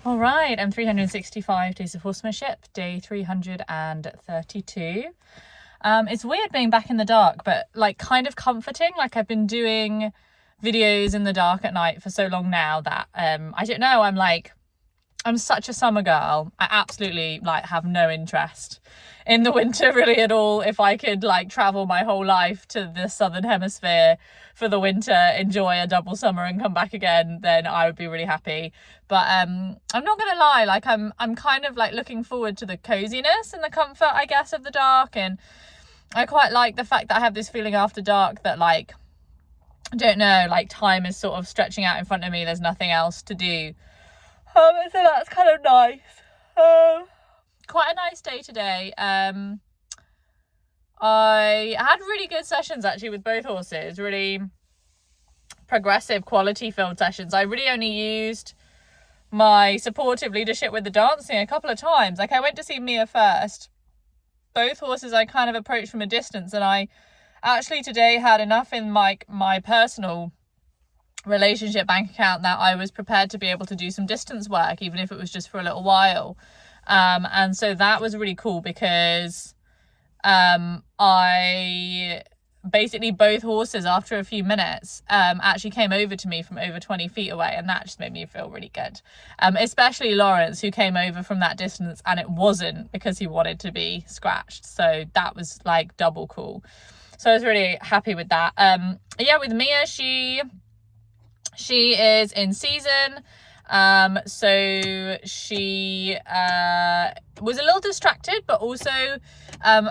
All right, I'm 365 Days of Horsemanship, day 332. It's weird being back in the dark, but like kind of comforting. Like I've been doing videos in the dark at night for so long now that I don't know, I'm such a summer girl. I absolutely like have no interest in the winter really at all. If I could like travel my whole life to the southern hemisphere for the winter, enjoy a double summer and come back again, then I would be really happy. But I'm not gonna lie, like I'm kind of like looking forward to the coziness and the comfort, I guess, of the dark. And I quite like the fact that I have this feeling after dark that like, I don't know, like time is sort of stretching out in front of me. There's nothing else to do. So that's kind of nice. Quite a nice day today. I had really good sessions actually with both horses, really progressive, quality filled sessions. I really only used my supportive leadership with the dancing a couple of times. Like I went to see Mia first. Both horses I kind of approached from a distance, and I actually today had enough in my personal relationship bank account that I was prepared to be able to do some distance work, even if it was just for a little while. And so that was really cool because I basically both horses after a few minutes actually came over to me from over 20 feet away, and that just made me feel really good, especially Lawrence, who came over from that distance, and it wasn't because he wanted to be scratched, so that was like double cool. So I was really happy with that. With Mia, she is in season. So she was a little distracted, but also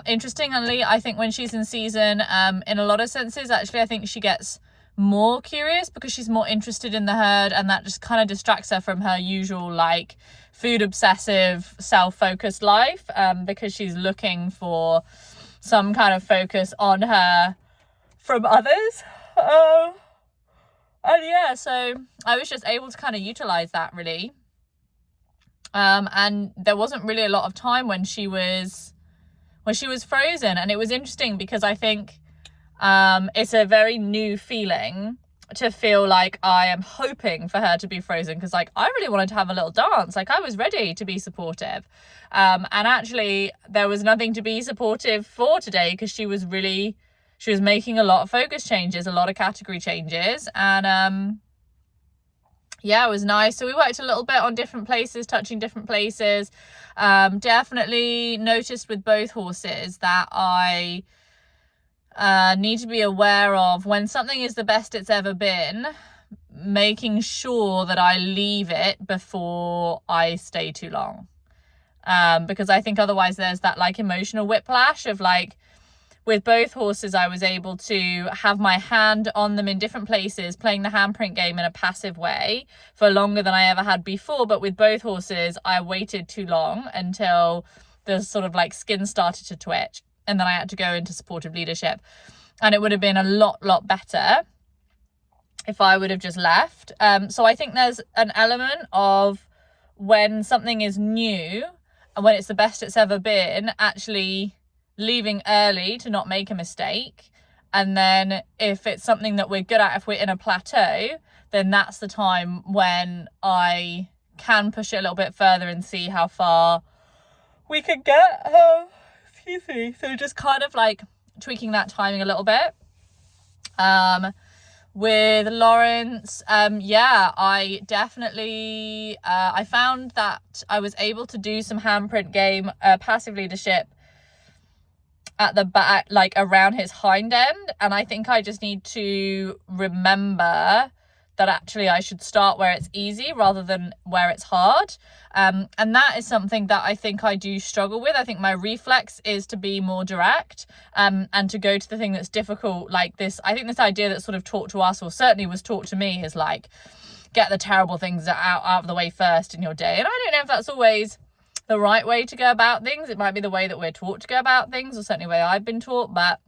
interestingly, I think when she's in season, in a lot of senses, actually, I think she gets more curious because she's more interested in the herd, and that just kind of distracts her from her usual like food obsessive, self-focused life, because she's looking for some kind of focus on her from others. And yeah, so I was just able to kind of utilize that really. And there wasn't really a lot of time when she was frozen, and it was interesting because I think it's a very new feeling to feel like I am hoping for her to be frozen, because like I really wanted to have a little dance. Like I was ready to be supportive, and actually there was nothing to be supportive for today because she was making a lot of focus changes, a lot of category changes, and yeah, it was nice. So we worked a little bit on different places, touching different places. Definitely noticed with both horses that I need to be aware of when something is the best it's ever been, making sure that I leave it before I stay too long. Because I think otherwise there's that like emotional whiplash of like, with both horses, I was able to have my hand on them in different places, playing the handprint game in a passive way for longer than I ever had before. But with both horses, I waited too long until the sort of like skin started to twitch. And then I had to go into supportive leadership. And it would have been a lot better if I would have just left. So I think there's an element of when something is new and when it's the best it's ever been, actually leaving early to not make a mistake. And then if it's something that we're good at, if we're in a plateau, then that's the time when I can push it a little bit further and see how far we can get. Excuse me. So just kind of like tweaking that timing a little bit. With Lawrence, I definitely I found that I was able to do some handprint game, passive leadership at the back, like around his hind end, and I think I just need to remember that actually I should start where it's easy rather than where it's hard, and that is something that I think I do struggle with. I think my reflex is to be more direct, and to go to the thing that's difficult, like this. I think this idea that's sort of taught to us, or certainly was taught to me, is like get the terrible things out of the way first in your day, and I don't know if that's always the right way to go about things. It might be the way that we're taught to go about things, or certainly the way I've been taught. But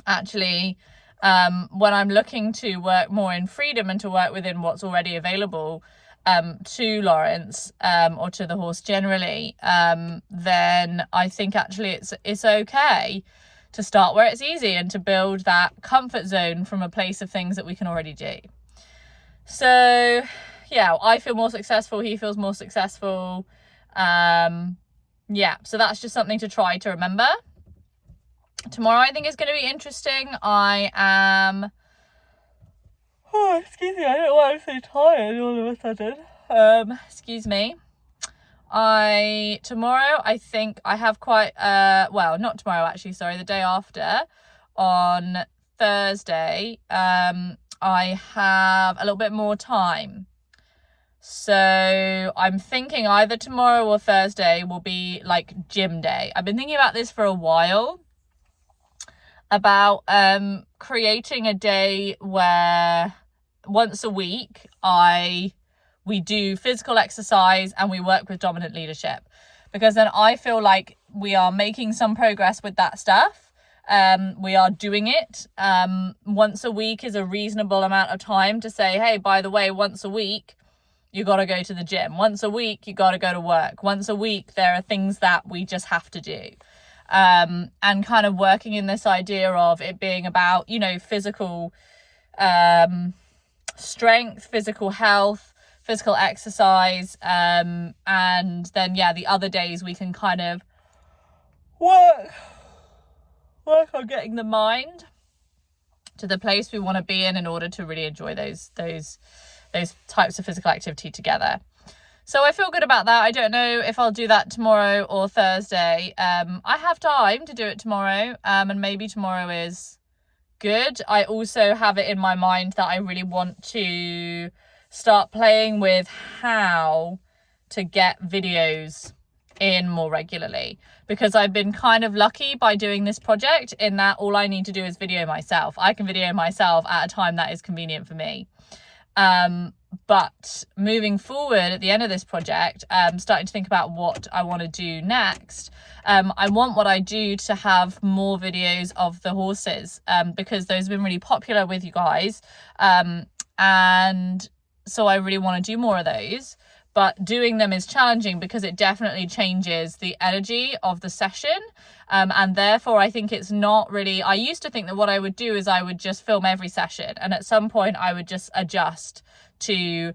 actually, when I'm looking to work more in freedom and to work within what's already available to Lawrence, or to the horse generally, then I think actually it's okay to start where it's easy and to build that comfort zone from a place of things that we can already do. So yeah, I feel more successful, he feels more successful. Yeah, so that's just something to try to remember. Tomorrow I think is going to be interesting. I am, oh, excuse me, I don't know why I'm so tired all of a sudden. Excuse me. Tomorrow I think I have quite, well, not tomorrow actually, sorry, the day after, on Thursday, I have a little bit more time. So I'm thinking either tomorrow or Thursday will be like gym day. I've been thinking about this for a while, about creating a day where once a week we do physical exercise and we work with dominant leadership, because then I feel like we are making some progress with that stuff. We are doing it. Once a week is a reasonable amount of time to say, hey, by the way, once a week you got to go to the gym. Once a week you got to go to work. Once a week there are things that we just have to do. And kind of working in this idea of it being about, you know, physical strength, physical health, physical exercise, and then yeah, the other days we can kind of work on getting the mind to the place we want to be in order to really enjoy those types of physical activity together. So I feel good about that. I don't know if I'll do that tomorrow or Thursday. I have time to do it tomorrow, and maybe tomorrow is good. I also have it in my mind that I really want to start playing with how to get videos in more regularly, because I've been kind of lucky by doing this project in that all I need to do is video myself. I can video myself at a time that is convenient for me. But moving forward at the end of this project, starting to think about what I want to do next. I want what I do to have more videos of the horses, because those have been really popular with you guys. And so I really want to do more of those, but doing them is challenging because it definitely changes the energy of the session. And therefore I think it's not really, I used to think that what I would do is I would just film every session, and at some point I would just adjust to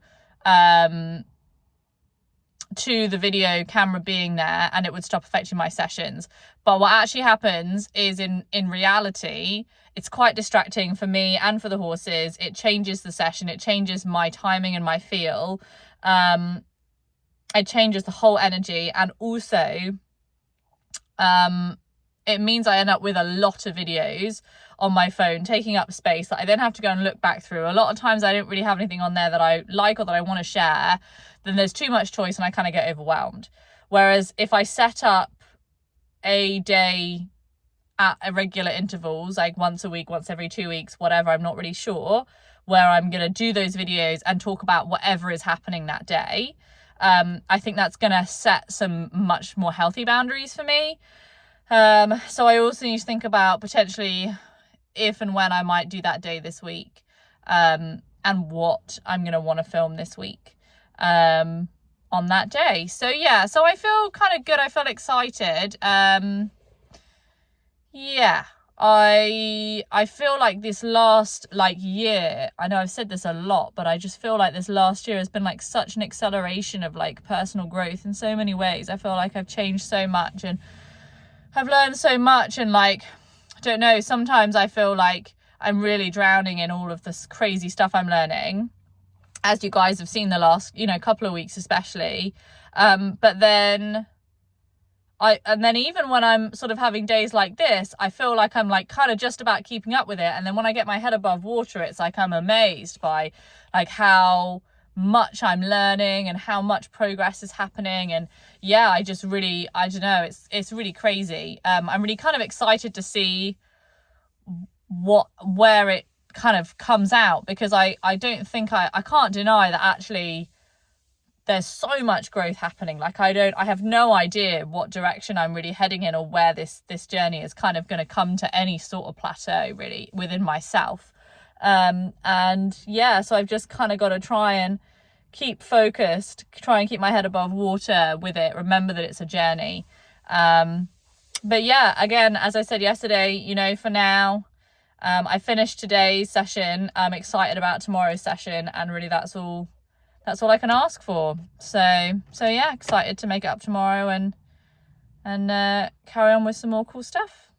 the video camera being there and it would stop affecting my sessions. But what actually happens is in reality, it's quite distracting for me and for the horses. It changes the session. It changes my timing and my feel. It changes the whole energy. And also, it means I end up with a lot of videos on my phone taking up space that I then have to go and look back through. A lot of times I don't really have anything on there that I like or that I want to share. Then there's too much choice and I kind of get overwhelmed. Whereas if I set up a day at irregular intervals, like once a week, once every 2 weeks, whatever, I'm not really sure, where I'm going to do those videos and talk about whatever is happening that day, I think that's going to set some much more healthy boundaries for me. So I also need to think about potentially if and when I might do that day this week, and what I'm going to want to film this week on that day. So yeah, so I feel kind of good. I feel excited. Yeah, I feel like this last year, I know I've said this a lot, but I just feel like this last year has been like such an acceleration of like personal growth in so many ways. I feel like I've changed so much and I've learned so much, and like, I don't know, sometimes I feel like I'm really drowning in all of this crazy stuff I'm learning, as you guys have seen the last, couple of weeks especially. But then even when I'm sort of having days like this, I feel like I'm like kind of just about keeping up with it. And then when I get my head above water, it's like I'm amazed by like how much I'm learning and how much progress is happening. And yeah, I don't know, it's really crazy. I'm really kind of excited to see where it kind of comes out, because I don't think I can't deny that actually there's so much growth happening. Like I have no idea what direction I'm really heading in, or where this journey is kind of going to come to any sort of plateau really within myself. And yeah, so I've just kind of got to try and keep focused, try and keep my head above water with it, remember that it's a journey. But yeah, again, as I said yesterday, for now, I finished today's session. I'm excited about tomorrow's session, and really that's all that's all I can ask for. So yeah, excited to make it up tomorrow and carry on with some more cool stuff.